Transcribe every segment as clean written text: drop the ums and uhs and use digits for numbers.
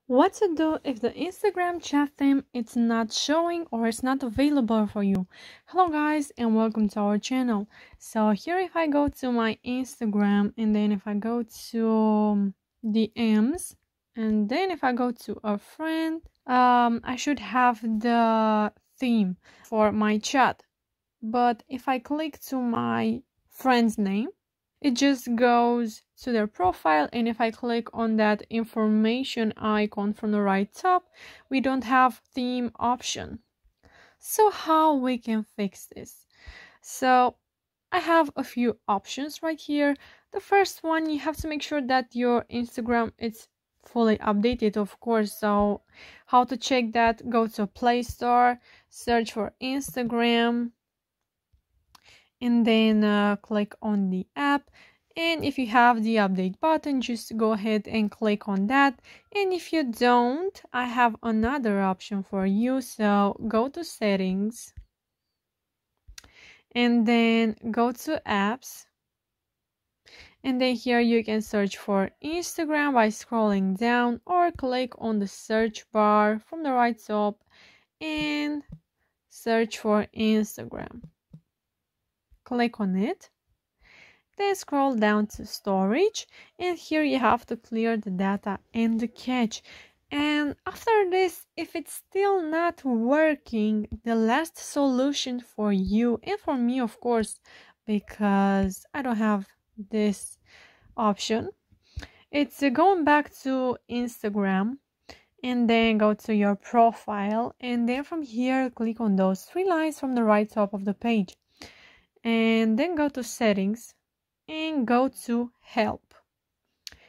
What to do if the Instagram chat theme is not showing or it's not available for you. Hello guys and welcome to our channel. So here if I go to my Instagram and then if I go to DMs and then if I go to a friend, I should have the theme for my chat. But if I click to my friend's name, it just goes to their profile, and if I click on that information icon from the right top, we don't have theme option. So how we can fix this? So I have a few options right here. The first one, you have to make sure that your Instagram is fully updated, of course. So how to check that? Go to Play Store, search for Instagram, and then click on the app. And if you have the update button, just go ahead and click on that. And if you don't, I have another option for you. So go to settings and then go to apps. And then here you can search for Instagram by scrolling down or click on the search bar from the right top and search for Instagram. Click on it. Then scroll down to storage, and here you have to clear the data and the cache. And after this, if it's still not working, the last solution for you and for me, of course, because I don't have this option, it's going back to Instagram and then go to your profile, and then from here click on those three lines from the right top of the page, and then go to settings and go to help.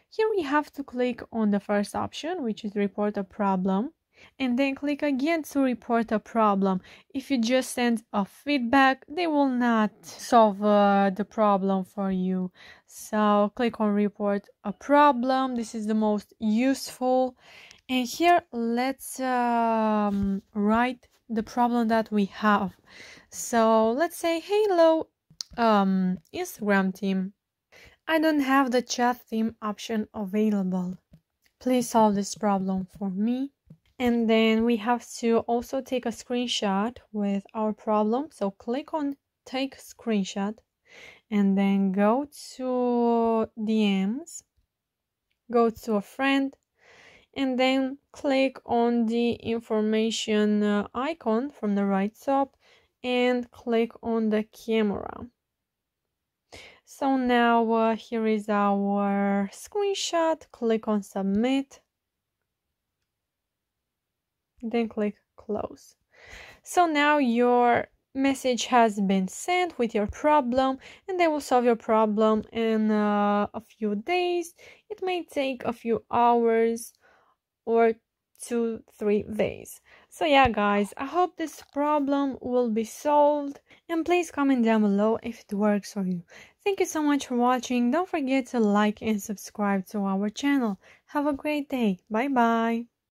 Here we have to click on the first option, which is report a problem, and then click again to report a problem. If you just send a feedback, they will not solve the problem for you. So click on report a problem. This is the most useful. And here let's write the problem that we have. So let's say, hello Instagram team, I don't have the chat theme option available. Please solve this problem for me. And then we have to also take a screenshot with our problem. So click on take screenshot and then go to DMs, go to a friend, and then click on the information icon from the right top and click on the camera. So now here is our screenshot. Click on submit, then click close. So now your message has been sent with your problem, and they will solve your problem in a few days. It may take a few hours or 2-3 days. So yeah guys, I hope this problem will be solved, and please comment down below if it works for you. Thank you so much for watching. Don't forget to like and subscribe to our channel. Have a great day. Bye bye.